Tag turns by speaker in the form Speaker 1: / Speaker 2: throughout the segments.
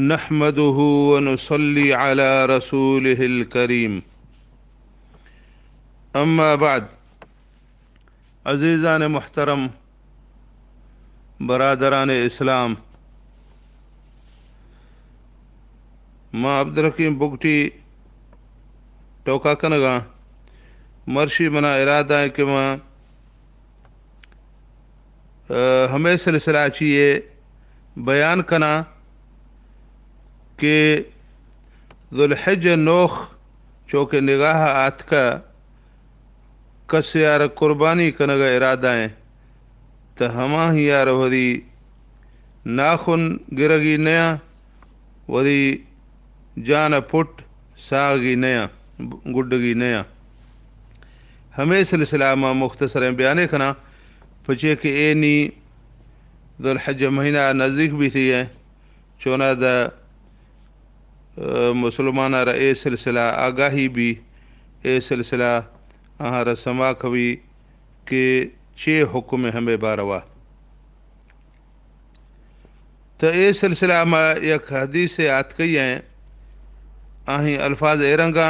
Speaker 1: नहमदुहु व नुसल्ली अला रसूलिहिल करीम। अम्मा बाद। अज़ीज़ान मुहतरम, बरादरान इस्लाम, मां अब्दुल बुगटी टोका कनगा मर्शी मना इरादा है कि मां हमें सिलसिला चाहिए बयान कना कि ज़ुल्हिज नोख चौके निगाह आत का कस यार कुर्बानी कनगा इरादा है तो हमा ही यार वरी नाखुन गिरगी नया वरी जान पुट सागी नया गुड्डगी नया हमें सिलसिला मां मुख्तसर बयाने खना पचे कि ए नी ज़ुल्हिज महीना नज़दीक भी थी है चोना द मुसलमान ए सिलसिला आगाही भी ए सिलसिला आहार समा कवि के चे हुक्म हमें बारवा तो ए सिलसिला में एक हदीस याद कई है आही अल्फाज एरंगा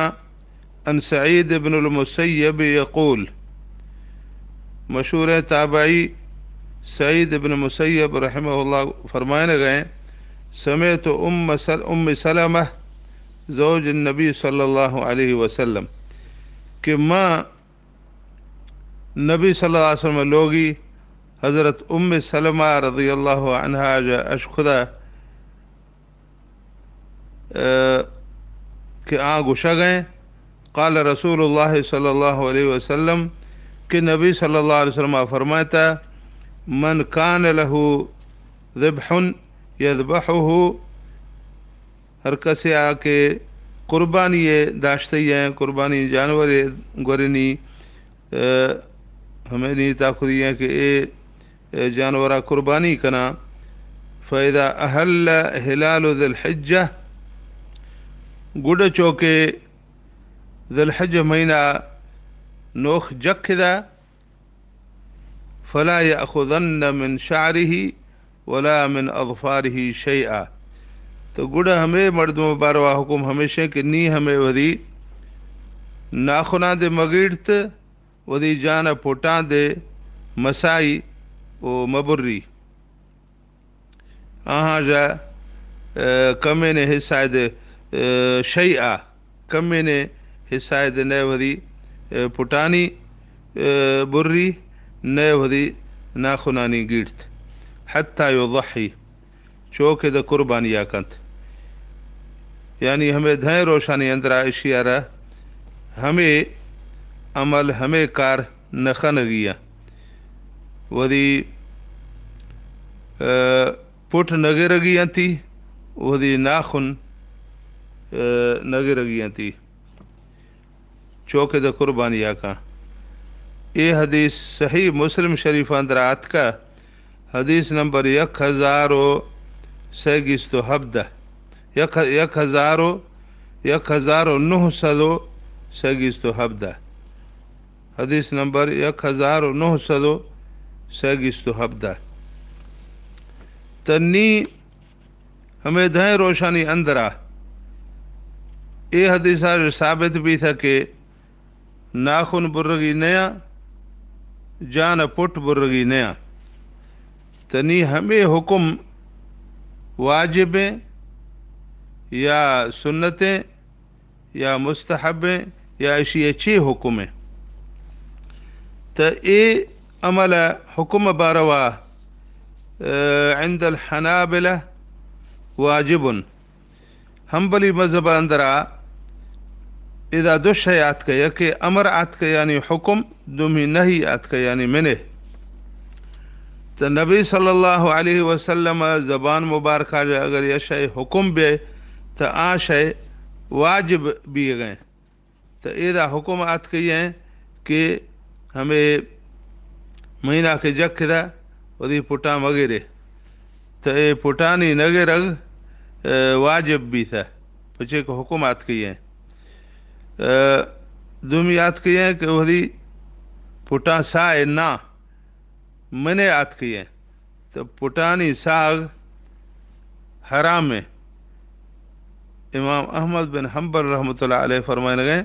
Speaker 1: अन सईद इब्नुल मुसय्यब यक़ूल मशहूर ताबई सईद इब्न मुसय्यब रहमहुल्लाह फरमाने गए समेत उम्म सलमा ज़ौज नबी सल्लल्लाहु अलैहि वसल्लम कि माँ नबी सल्लल्लाहु अलैहि वसल्लम लोगी हज़रत उम्म सलमा रज़ियल्लाहु अन्हा जा अशखुदा कि आ गुशा गए क़ाल रसूलुल्लाह सल्लल्लाहु अलैहि वसल्लम कि नबी सल्लल्लाहु अलैहि वसल्लम फरमाता मन कान लहू ज़िब्हुन यज़बहुहु हर कसे आके कुर्बानी दाश्ते हैं कुर्बानी जानवर गोरनी हमें नहीं ताखुदी है कि ए जानवर कुर्बानी कना फ़ैदा अहल हिलाल ज़ुल्हिज्जा गुड चौके ज़ुल्हिज महीना नोख जखदा फला याखुदन्न मिन शारिही वला मिन अज़फारिही शैआ तो गुड़ हमें मर्दों बारवा हुकुम हमेशा कि नी हमें वरी नाखुना दे मगीड़त वरी जान पोटा दे मसाई ओ मबुर्री आहा जा कमे ने हिस्सा दे शैआ कमे ने हिस्सा दे न वरी पुटानी बुर्री न वरी नाखुनानी गिड़त हत्ता युज़ही चौके द कुर्बानिया कंत यानी हमें धय रोशानी अंदरा इशियारा हमें अमल हमें कार नखन गिया वरी पुट नगर गिया थी वरी नाखुन नगर गिया थी चौके द कुर्बानिया का ये हदीस सही मुस्लिम शरीफ अंदरा आत का हदीस नंबर 1037 1937 हदीस नंबर 1937 तन्नी हमें धय रोशानी अंदरा ये हदीस साबित भी था कि नाखुन बुर्रगी नया जान पुट बुर्रगी नया तनी हमें हुक्म वाजिबें या सुन्नतें या मुस्तहबें या ऐसी अच्छी हुक्में तो ये अमल हुक्म बारवा इंदल हनाबिला वाजिबुन हम्बली मज़हब अंदरा इदा दुश याद का कि अमर आत का यानी हुक्म दुमी नहीं आत का यानी मैंने तो नबी सल्लल्लाहु अलैहि वसल्लम ज़बान मुबारक अगर यह शय हुक्म बे तो आ शय वाजिब भी गए तो एदा हुक्म आत कही हैं कि हमें महीना के जखदा वही पुटा वगैरह तो ये पुटानी नगे रग वाजिब भी था पचे को हुक्म आत कही हैं दुम याद कही हैं कि वही पुटा साए ना मैंने याद किए तो पुटानी साग हराम है इमाम अहमद बिन हम्बल रहमतुल्लाह अलैह फरमाने गए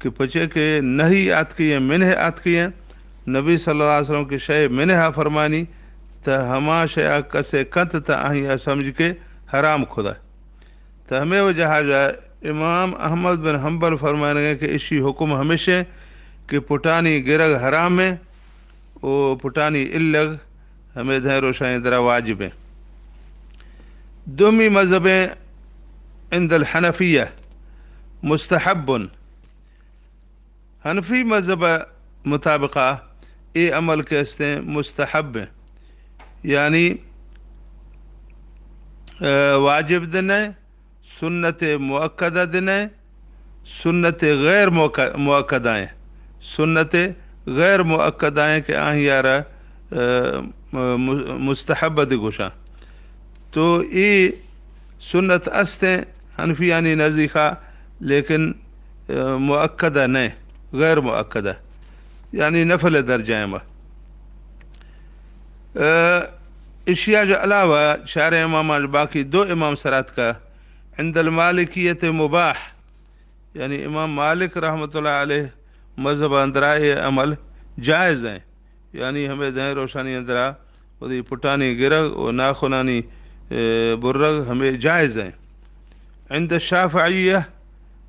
Speaker 1: कि पचे के नहीं आत की मिनह आत की नबी सल्लल्लाहु अलैहि वसल्लम की शय मिनहा फरमानी त हमा शया कसे कंत त आहिया समझ के हराम खुदा त हमें वो जहाजा इमाम अहमद बिन हम्बल फरमाने गए कि इसी हुक्म हमेशा कि पुटानी गिरग हराम है वो पुटानी इल्लग हमें धै रोशाई दरा वाजिब है दोमी मजहबें इंदल हनफिया मुस्तहब्बुन हनफी मजहब मुताबिका ये अमल के हस्ते मुस्तहब है यानी वाजिब दिन है सुन्नत मुअक्कदा दिन है सुन्नत गैर मुअक्कदाएँ सुन्नत गैर मुअक्कदाएँ के आह यार मुस्तहब दिगुशा तो ये सुन्नत अस्ते हनफियानी नज़ीक़ा लेकिन मुअक्कदा नहीं गैर मुअक्कदा यानी नफल दर्जा में इशिया के अलावा चार इमाम बाकी दो इमाम सरात का इंदल मालिकियत मुबाह यानी इमाम मालिक रहमतुल्लाह अलैह मज़हब अंदरा ये अमल जायज़ हैं यानी हमें दह रोशानी अंदरा वही पुटानी गिरग और नाखुनानी बुर्रग हमें जायज़ हैं इंद शाफ़िय्यह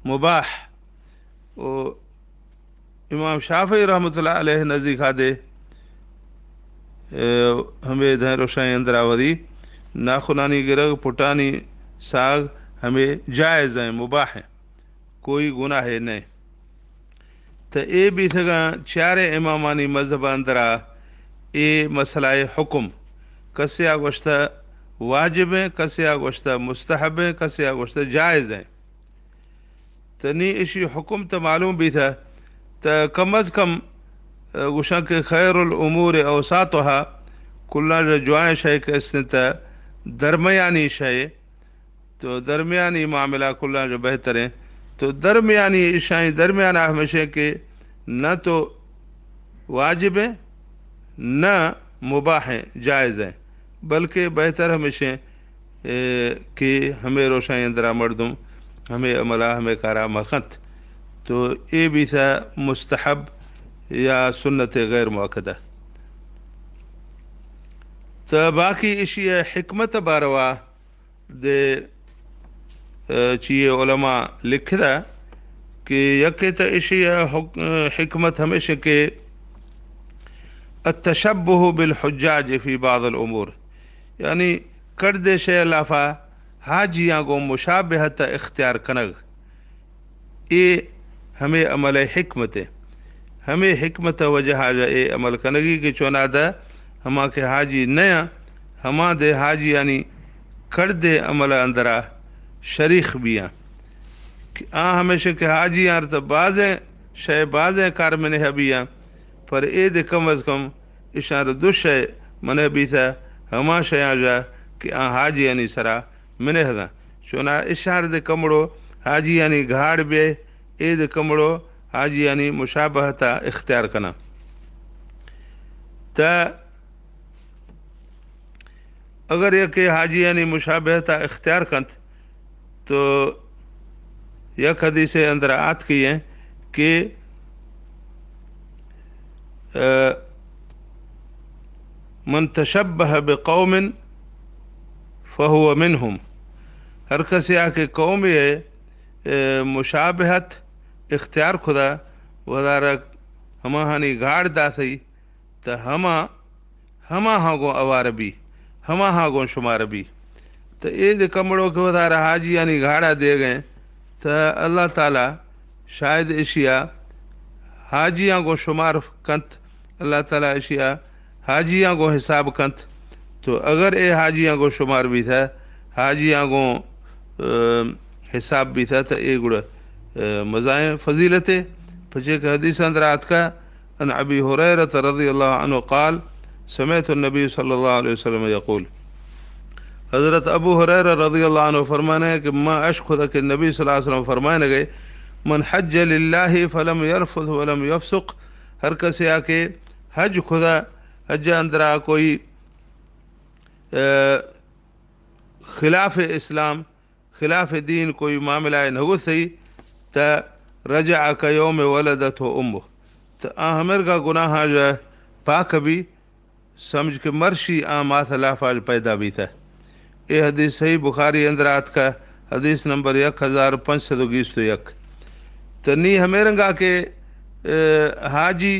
Speaker 1: मुबाह और इमाम शाफ़ी रहमतुल्लाह अलैह नज़ीक़ा दे हमें धै रोशाई अंदरा वरी नाखुनानी गिरग पुटानी साग हमें जायज़ हैं मुबाह हैं कोई गुनाह है नहीं तो ये भी सगा चारे इमामानी मज़हब अंदरा ये मसला हुक्म कसे आगोश्ता वाजिब हैं कसे आगोश्ता मुस्तहब हैं कसे आगोश्ता जायज़ हैं तो नी इसी हुक्म तो मालूम भी था तो कम अज़ कम गुशा के खैरुल उमूर औसातहा कुल्ला जुआएं शय के इसने दरमियानी शय तो दरमियानी मामला कुल्ला जो बेहतर है तो दरमियानी इशाई दरमियाना हमेशा के न तो वाजिब है न मुबाह हैं जायज़ हैं बल्कि बेहतर हमेशा कि हमें रोशाई अंदरा मर्दुम हमें अमला हमें कारा मखत तो ये भी था मुस्तहब या सुन्नत गैर मुअक्कदा तो बाकी इसी हिकमत बारवा दे चीए उलमा लिखदा कि यके तो इसी हिकमत हमेशा के अतशब्बुह बिल हुज्जाज फी बाज़ अल उमूर यानी कर दे शे लाफा हाजियाँ को मुशाबहत इख्तियार कनग ये हमें अमल हिकमत है हमें हिकमत वजह ए अमल कनगी के चौनादा हमा के हाजी नया हमा दे हाजी यानी कर दे अमल अंदरा शरीक बिया हमेशा के हाजी यार तो बाज़े शय बाज़े कार मैंने हबिया पर ए दे कम अज़ कम इशार दुशय मने भी था हमा शया जा कि हाजी यानी सरा मैंने हदा चोना इशार दे कमड़ो हाजी यानी घाड़ बे ए दे कमड़ो हाजी यानी मुशाबहता इख्तियार कना ता अगर यह के हाजी यानी मुशाबहता इख्तियार कंत तो यह हदीस अंदर आत की है कि मन तशब्बह बिक़ौमिन फ़हुव मिनहुम हर कसे आके कौम है मुशाबहत इख्तियार खुदा वदारक हमा हानी गाड़ दासी तो हमा हमा हागो अवार भी हमा हागो शुमार भी तो ये कमड़ों के वदारा हाजी यानी गाड़ा दे गए तो अल्लाह ताला शायद एशिया हाजियाँ को शुमार कंत अल्लाह ताला एशिया हाजियाँ को हिसाब कंत तो अगर ये हाजियाँ को शुमार भी था हाजियाँ को हिसाब भी था तो ये गुड़ मज़ाए फ़जीलत पचे के हदीस अंदरात का अन अबी हुरैरह रज़ियल्लाहु अन्हु क़ाल समिअतु नबी सल्लल्लाहु अलैहि वसल्लम यक़ूल हज़रत अबू हुरैरह रज़ियल्लाहु अन्हु फरमाने हैं कि मैं अशख़ुद के नबी सल्लल्लाहु अलैहि वसल्लम फरमाने गए मन हज लिल्लाहि फलम यरफुद वलम यफसुक हर कसे आके हज खुदा हज अंदरा कोई खिलाफ इस्लाम खिलाफ़ दीन कोई मामला न हो सही त रजा कयो में वलदत हो उम्म त आ हमेर का गुनाह जो पाक भी समझ के मर्शी आ माथ लाफाज पैदा भी था। ये हदीस सही बुखारी अंदरात का हदीस नंबर 1521 तो नी हमेरंगा के हाजी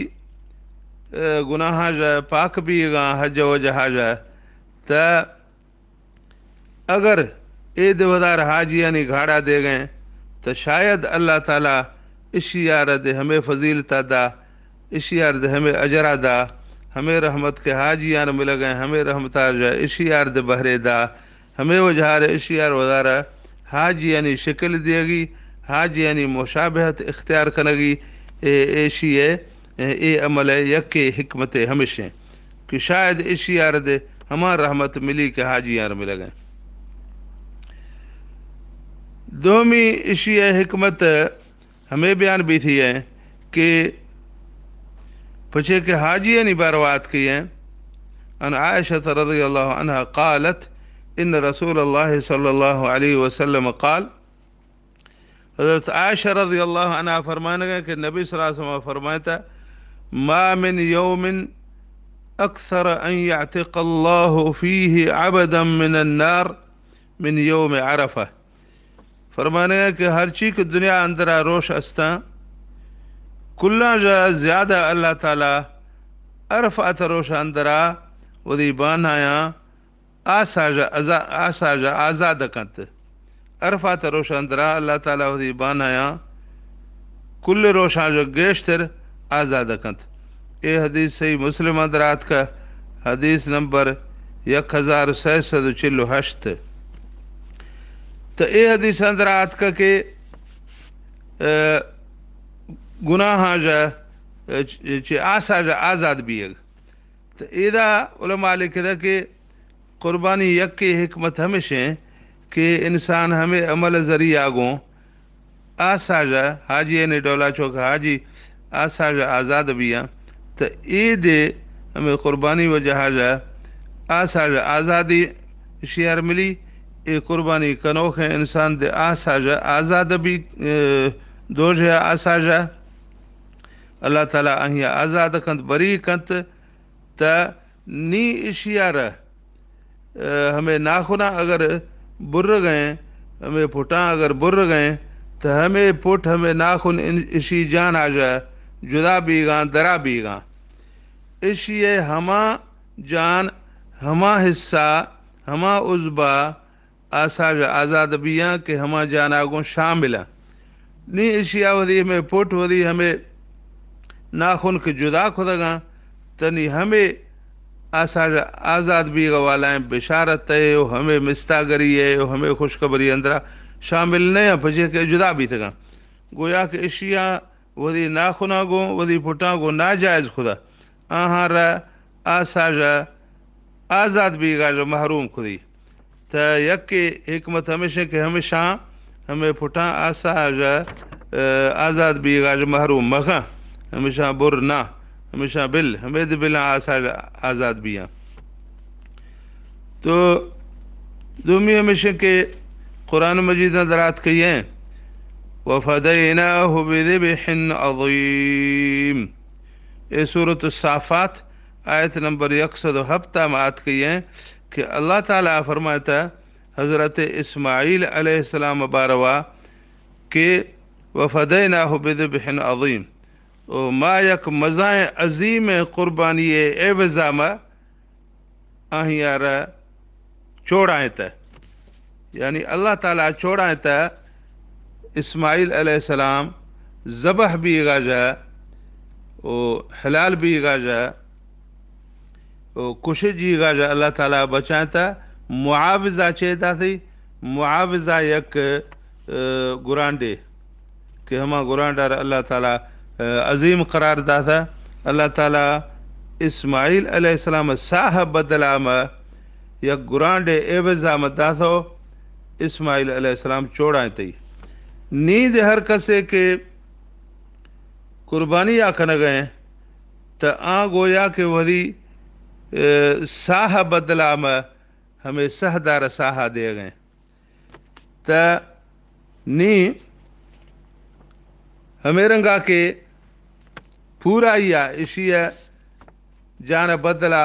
Speaker 1: गुनाह जा पाक भी गा हज वजहा जा त अगर ए देवदार हाजी यानी घाड़ा दे गए तो शायद अल्लाह ताला इशियार दे हमें फजीलता दा इशियार दे हमें अजरा दा हमें रहमत के हाजियान मिल गए हमें रहमतार जा इशियार दे बहरे दा हमें वजहार इशियार वदारा हाजी यानी शक्ल देगी हाजी यानी मुशाबहत इख्तियार कनगी एशिए ए अमल यके हिकमत हमेशा कि शायद इशियार दे हमार रहमत मिली के हाजियार मिल गए। दोमी इशिया हिकमत हमें बयान भी थी है कि पछे के हाजी यानी बारवात की है अन आयशा रज़ियल्लाहु अन्हा क़ालत इन रसूलुल्लाह सल्लल्लाहु अलैहि वसल्लम क़ाल हज़रत आयशा रज़ियल्लाहु अन्हा फरमाने गए कि नबी सल्लल्लाहु अलैहि वसल्लम फरमाता मा मिन यौमिन अक्सर अन यअतिक़ल्लाहु फ़ीहि अबदन मिनन नार मिन यौम अरफ़ा। फरमाने गए कि हर चीज़ की दुनिया अंदर रोश अस्ता कुल्ला ज़्यादा अल्लाह ताला अरफ़ात रोश अंदरा वदी बानाया आसाजा आज़ाद कंत अरफ़ात रोश अंदरा अल्लाह ताला वदी बानाया कुल रोशा जो गेश्तर आज़ाद कंत। ये हदीस सही मुस्लिम अंदरात का हदीस नंबर 1648 तो ये हदीस अंदरात का के गुनाह जा आसा जा आज़ाद भी है तो इदा उलमा लिखा कि कुर्बानी यक की हिकमत हमेशा कि इंसान हमें अमल ज़रिया आगो आसा जा हाजी ने डोला चौक हाजी आसा जा आज़ाद भी है तो ईद हमें कुर्बानी वजह जा आसा जा आज़ादी शेयर मिली ये कुर्बानी कनोख है इंसान दे आसा जा आज़ाद भी दो है आसा जा अल्लाह ताला अहिया आज़ाद कंत बरी कंत त नी इशियार हमें नाखुना अगर बुर्र गए हमें फुटा अगर बुर्र गए तो हमें पुट हमें नाखुन इसी जान आ जाए जुदा भी गा दरा भी गा इशिए हमा जान हमा हिस्सा हमा उज़बा आसाज आज़ाद बिया के हमा जान आगो शामिल नी इशिया वदी हमें पुट वदी हमें नाखुन के जुदा खुदगा तनी हमें आसाज आज़ाद भी वाला है बिशारत है वो हमें मिस्तागरी है वो हमें खुशखबरी अंदरा शामिल नहीं है पचे के जुदा भी थगा गोया के इशिया वदी नाखुना गो वदी पुटा गो नाजायज़ खुदा आहार आसाज आज़ाद भी गा जो महरूम खुदी त यके हिकमत हमेशा के हमेशा हमें पुटा आसाज आज़ाद भी गा जो महरूम मखा हमेशा बुर ना हमेशा बिल हमें बिला आसाज आज़ाद भी हैं तो दूमी हमेशा के कुरान मजीद दरात कही हैं वफ़दैनाहु बिज़िब्हिन अज़ीम ये सूरत साफ़ात आयत नंबर 107 में आत कही हैं कि अल्लाह ताला फरमाता हज़रत इस्माईल अलैहिस्सलाम बारवा के वफ़दैनाहु बिज़िब्हिन अज़ीम ओ मा यक मज़ाए अज़ीम क़ुरबानी एवज़ामा आहियार चोड़ाए त यानी अल्लाह ताला चोड़ाए त इस्माईल अलैहिस्सलाम ज़बह भी गाजा ओ हलाल भी गाजा ओ कुश जी गाजा अल्लाह ताला बचाए त मुआवज़ा चेता थी मुआवज़ा यक गुरांडे कि हमा गुरांडार अल्लाह ताला अज़ीम करार दा था अल्लाह ताला इस्माईल अलैहिस्सलाम साह बदला में यक गुरांडे एवज़ा में दा थो इस्माईल अलैहिस्सलाम चोड़ाए तई नींद हर कसे के कुर्बानी आखन गए तो आ गोया के वरी साह बदला में हमें सहदार साहा दे गए त नी हमेरंगा के पूरा या इशिया जान बदला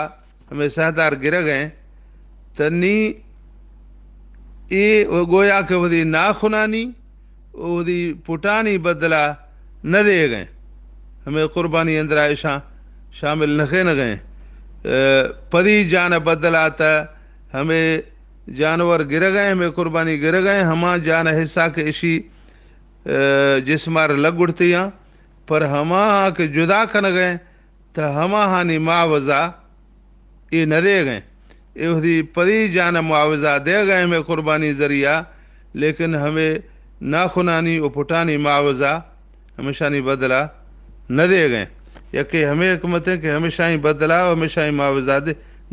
Speaker 1: हमें सहदार गिर गए त नी ये गोया के वही नाखुनानी वही पुटानी बदला न दे गए हमें कुर्बानी अंदर ऐसा शामिल नखे न गए पदी जान बदला त हमें जानवर गिर गए हमें कुर्बानी गिर गए हमा जान हिस्सा के इसी जिसमार लग उड़तियाँ पर हमा के जुदा कन गए तो हमा हानि मुआवजा ये न दे गए ये परी जान मुआवजा दे गए हमें कुर्बानी ज़रिया लेकिन हमें नाखुनानी और पुटानी मुआवजा हमेशा नहीं बदला न दे गए या कि हमें हुकूमत है कि हमेशा ही बदला और हमेशा ही मुआवजा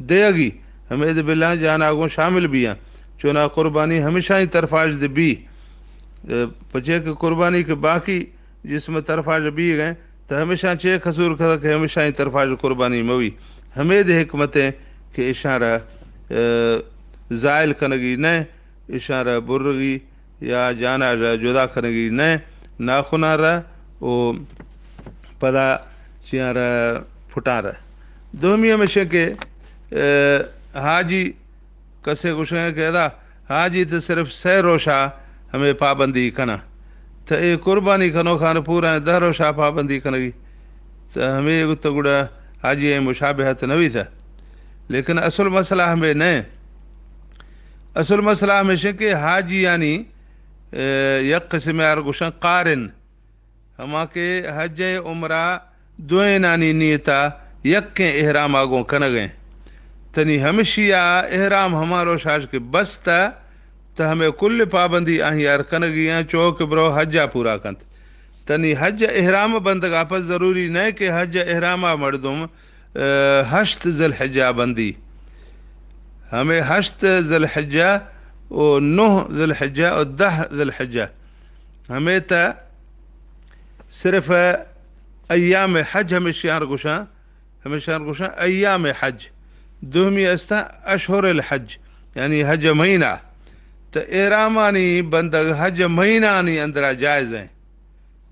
Speaker 1: देगी हमें इस बिल्ला जान आगों शामिल भी हैं चुना कुर्बानी हमेशा ही तरफाज दे भी पचे के कुर्बानी के बाकी जिसमें तरफाज भी गए तो हमेशा चे खसूर खा के हमेशा ही तरफाज कुर्बानी मवी हमें दे हिकमत है कि इशारा ज़ायल कनगी न इशारा बुर्रगी या जाना जुदा कनगी न नाखुना रहा ओ पदा चियारा फुटा रहा दोमी हमेशा के हाजी कसे कुछ कहता हाजी तो सिर्फ सह रोशा हमें पाबंदी कना तो ये कुर्बानी कनो खान पूरा 10 रोशा पाबंदी कनगी तो हमें तो गुड़ा हाजी मुशाबहत नवी था लेकिन असल मसला हमें न असल मसला हमेशा के हाजी यानी यक किस्म यार गुशन कारिन हमा के हज उमरा दुए नानी नियता यक के एहराम आगों कन गए तनी हमेशिया एहराम हमारो शाज के बस त हमें कुल पाबंदी आही यार कन गया चौक ब्रो हजा पूरा कंत तनी हज एहराम बंद आपस ज़रूरी न कि हज एहरामा मर्दुम हश्त ज़िल हज्जा बंदी हमें हश्त ज़िल हज्जा और 9 ज़िल हज्जा और 10 ज़िल हज्जा हमें त सिर्फ अय्याम हज हमेशा गुशा अय्याम हज दुहमी अस्ता अशहुर हज यानी हज महीना तो एहरामानी बंदग हज महीनानी अंदरा जायज़ हैं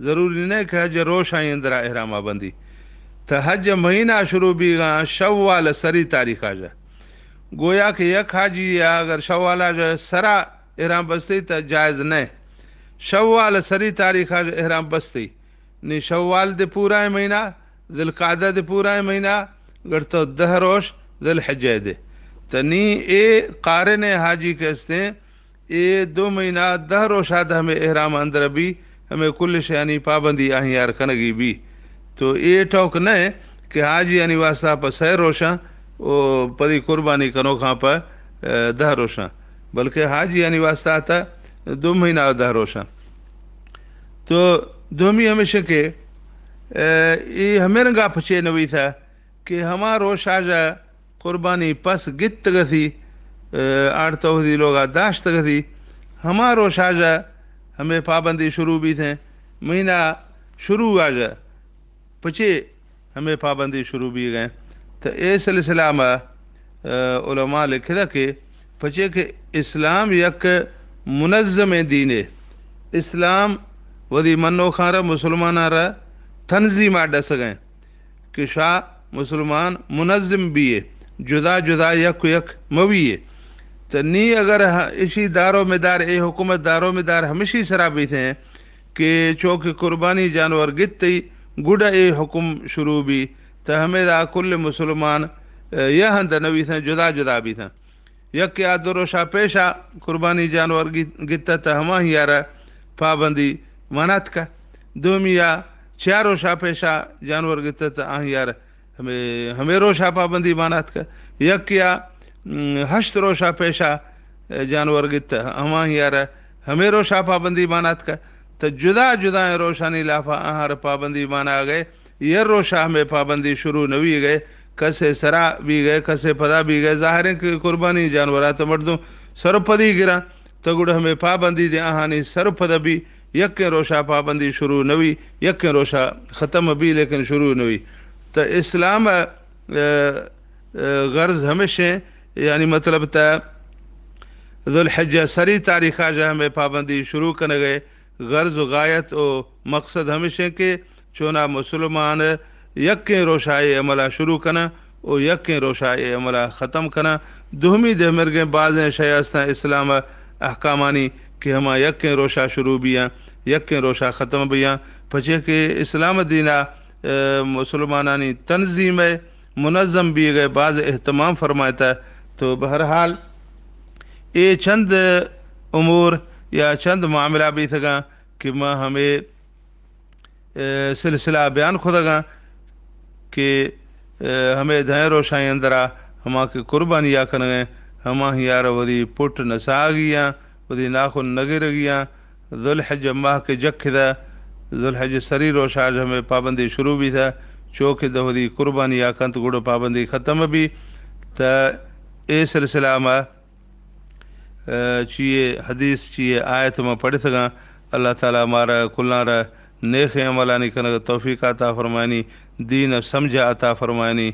Speaker 1: ज़रूरी न कि हज रोशाई अंदरा एहरामा बंदी तो हज महीना शुरू भी शव्वाल सरी तारीख़ आ जा गोया कि यक हाजी या अगर शव्वाल आ जाए सरा एहराम बस्ती तो जायज़ न शव्वाल सरी तारीख़ आ एहराम बस्ती नी शव्वाल दे पूरा महीना ज़िलक़ादा दे पूरा महीना अगर तो 10 रोश ज़िल हज्जा दे तो नी ए कारिन हाजी के हस्ते ये 2 महीना 10 रोशा हमें एहराम अंदर भी हमें कुल शयानी पाबंदी आही यार कनगी भी तो ये टोक न कि हाजी यानी वास्ता पर 6 रोशा ओ परी कुर्बानी कनो खां पर 10 रोशा बल्कि हाजी यानी वास्ता आता 2 महीना और 10 रोशा तो दोमी हमेशा के ये हमें रंगा पचे नवी था कि हमारो शाजा कुर्बानी पस गित गथी आड़तोदी लोग दाश्त गथी हमारो शाजा हमें पाबंदी शुरू भी थे महीना शुरू आ जा पचे हमें पाबंदी शुरू भी गए तो ए सिलसिला में उलमा लिखे था कि पचे के इस्लाम यक मुनज़्ज़म दीन इस्लाम वदी मनो खारा मुसलमान रा तंजीम डस गए कि शाह मुसलमान मुनज़्ज़म भी है जुदा जुदा यक यक मवी है तो नी अगर इसी दारो मदार ए हुकूमत दारो मदार हमेशा सरा भी थे कि चौक कुर्बानी जानवर गित्ती गुड़ ए हुक्म शुरू भी तो हमें दा कुल मुसलमान यह हंद नवी थे जुदा जुदा भी था यक या दुरोशा पेशा कुर्बानी जानवर गित्ता तो हमा ही यार पाबंदी मानात का दोमिया 4 रोशा पेशा जानवर गित्ता तो आह यार हमें रोशा पाबंदी मानात का यक या हश्त रोशा पेशा जानवर गित हमा यार हमें रोशा पाबंदी मानात का तो जुदा जुदा रोशानी लाफा आहार पाबंदी माना गए ये रोशा हमें पाबंदी शुरू नवी गए कसे सरा भी गए कसे पदा भी गए ज़ाहिर है कि कुर्बानी जानवर तो मर्दों सरपदी गिरा तो गुड़ हमें पाबंदी दे आहानी सरपद भी यक रोशा पाबंदी शुरू नवी यक रोशा ख़त्म भी लेकिन शुरू नवी तो इस्लाम गर्ज हमेशा यानी मतलब त जुल्हिज्जा सरी तारीखा जो हमें पाबंदी शुरू करने गए गर्ज व गायत और मकसद हमेशा के चोना मुसलमान यकें रोशाए अमला शुरू करना और यकें रोशाए अमला ख़त्म करना दुहमी दे मिर्गे बाज़ शयास्ता इस्लाम अहकामानी कि हमा यकें रोशा शुरू बिया यकें रोशा ख़त्म बिया पचे के इस्लाम दीना मुसलमानानी तंजीम मुनज़्ज़म भी गए बाज़ एहतमाम फरमाता। तो बहरहाल ये चंद उमूर या चंद मामला भी थगा कि माँ हमें सिलसिला बयान खुदगा कि हमें धय रोशाई अंदरा हमा के कुर्बानियाँ करें हमा यार वही पुट नसागियाँ वही नाखुन नगिरगियाँ जुल्हिज्ज माह के जखदा जुल्हिज्ज सरी रोशाज हमें पाबंदी शुरू भी था चौके दवदी कुर्बानियाँ कंत गुड़ पाबंदी ख़त्म भी त ए सिलसिला में चीए हदीस चीए आयत में पढ़ सका। अल्लाह ताला हमारा कुल्लारा नेक अमलानी करने तौफीक अता फरमानी दीन समझ अता फरमानी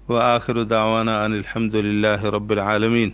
Speaker 1: व आखिर दावाना अनिल हम्दुलिल्लाहि रब्बिल आलमीन।